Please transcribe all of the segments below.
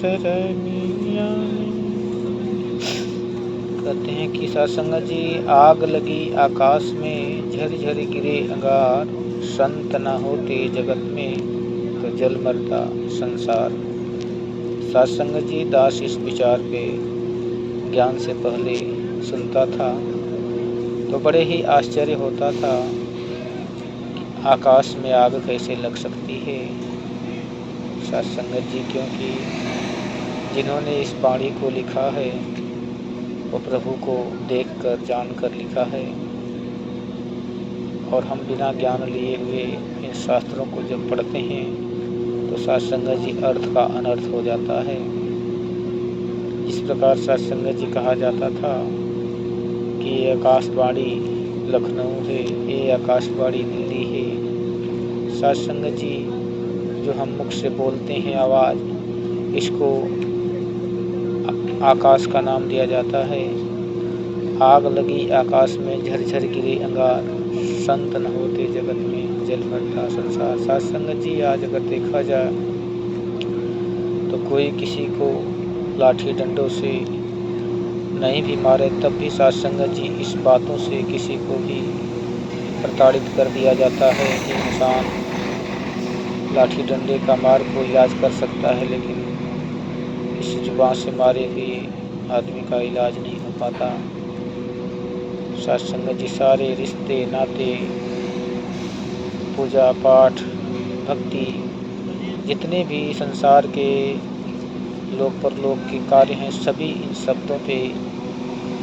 सरनिया कहते हैं कि साध संगत जी, आग लगी आकाश में, झरझर गिरे अंगार, संत न होते जगत में तो जल मरता संसार। साध संगत जी, दास इस विचार पे ज्ञान से पहले सुनता था तो बड़े ही आश्चर्य होता था कि आकाश में आग कैसे लग सकती है। साध संगत जी, क्योंकि जिन्होंने इस वाणी को लिखा है वो प्रभु को देखकर जानकर लिखा है, और हम बिना ज्ञान लिए हुए इन शास्त्रों को जब पढ़ते हैं तो साध संगत जी अर्थ का अनर्थ हो जाता है। इस प्रकार साध संगत जी कहा जाता था कि ये आकाशवाणी लखनऊ है, ये आकाशवाणी दिल्ली है। साध संगत जी, जो हम मुख से बोलते हैं आवाज़, इसको आकाश का नाम दिया जाता है। आग लगी आकाश में, झरझर गिरे अंगार, संत न होते जगत में जल मरता संसार। साध संगत जी, आज अगर देखा जाए तो कोई किसी को लाठी डंडों से नहीं भी मारे तब भी साध संगत जी इस बातों से किसी को भी प्रताड़ित कर दिया जाता है कि इंसान लाठी डंडे का मार को इलाज कर सकता है, लेकिन इस जुबान से मारे हुए आदमी का इलाज नहीं हो पाता। साध संगत जी, सारे रिश्ते नाते, पूजा पाठ, भक्ति, जितने भी संसार के लोक परलोक के कार्य हैं, सभी इन शब्दों पे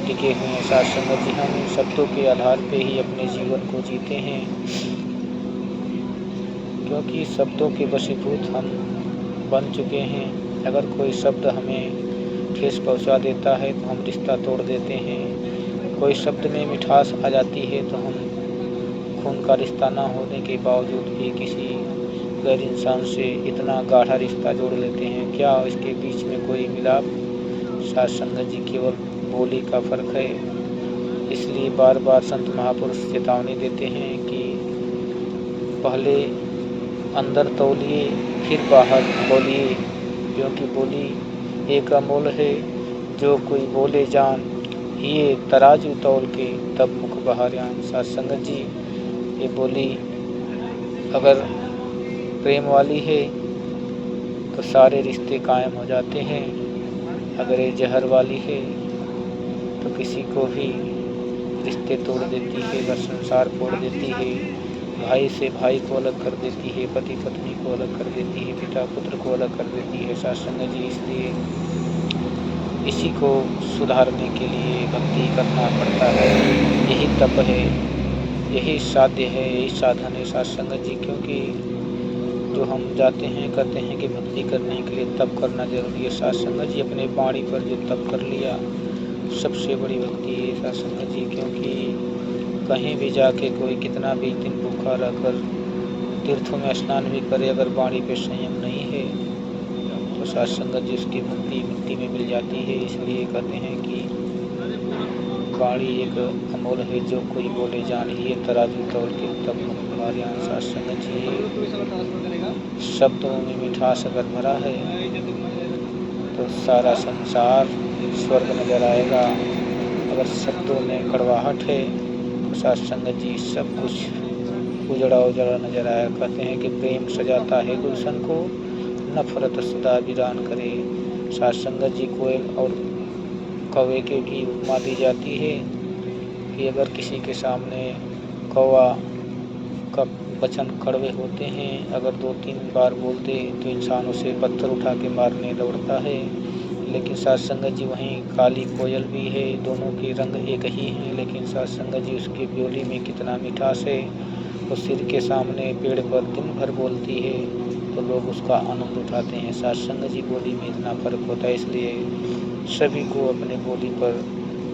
टिके हुए हैं। साध संगत जी, हम इन शब्दों के आधार पे ही अपने जीवन को जीते हैं, क्योंकि शब्दों के वशीभूत हम बन चुके हैं। अगर कोई शब्द हमें ठेस पहुंचा देता है तो हम रिश्ता तोड़ देते हैं। कोई शब्द में मिठास आ जाती है तो हम खून का रिश्ता ना होने के बावजूद भी किसी गैर इंसान से इतना गाढ़ा रिश्ता जोड़ लेते हैं। क्या इसके बीच में कोई मिलाप? साध संगत जी, केवल बोली का फर्क है। इसलिए बार बार संत महापुरुष चेतावनी देते हैं कि पहले अंदर तौलिए फिर बाहर बोलिए, क्योंकि बोली एक अमोल है, जो कोई बोले जान, ये तराजू तौल के तब मुख बहारान। साध संगत जी, ये बोली अगर प्रेम वाली है तो सारे रिश्ते कायम हो जाते हैं, अगर ये जहर वाली है तो किसी को भी रिश्ते तोड़ देती है, घर संसार फोड़ देती है, भाई से भाई को अलग कर देती है, पति पत्नी को अलग कर देती है, पिता पुत्र को अलग कर देती है। साध संगत जी, इसलिए इसी को सुधारने के लिए भक्ति करना पड़ता है। यही तप है, यही साध्य है, यही साधन है साध संगत जी। क्योंकि जो हम जाते हैं कहते हैं कि भक्ति करने के लिए तप करना जरूरी है। साध संगत जी, अपने वाणी पर जो तप कर लिया सबसे बड़ी भक्ति है साध संगत जी। क्योंकि कहीं भी जाके कोई कितना भी दिन भूखा रहकर तीर्थों में स्नान भी करे, अगर वाणी पे संयम नहीं है तो साध संगत जी उसकी भक्ति मिट्टी में मिल जाती है। इसलिए कहते हैं कि वाणी एक अमोल है, जो कोई बोले जान, ये तराजू तौल के तब मुख बहारान। साध संगत जी, शब्दों में मिठास अगर भरा है तो सारा संसार स्वर्ग नजर आएगा। अगर शब्दों में कड़वाहट है तो साध संगत जी सब कुछ उजड़ा उजड़ा नजर आया। कहते हैं कि प्रेम सजाता है गुलशन को, नफरत सदा वीरान करे। साध संगत जी, कोयल और कौवे की भी उपमा दी जाती है कि अगर किसी के सामने कौवा का वचन कड़वे होते हैं, अगर 2-3 बार बोलते तो इंसान उसे पत्थर उठा के मारने दौड़ता है। लेकिन साध संगत जी, वहीं काली कोयल भी है, दोनों के रंग एक ही हैं, लेकिन साध संगत जी उसकी बोली में कितना मिठास है। वो सिर के सामने पेड़ पर दिन भर बोलती है तो लोग उसका आनंद उठाते हैं। साध संगत जी, बोली में इतना फर्क होता है। इसलिए सभी को अपने बोली पर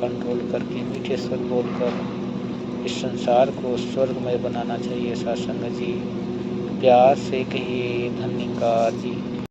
कंट्रोल करके मीठे स्वर बोलकर इस संसार को स्वर्गमय बनाना चाहिए। साध संगत जी, प्यार से कहिए धन्यकार जी।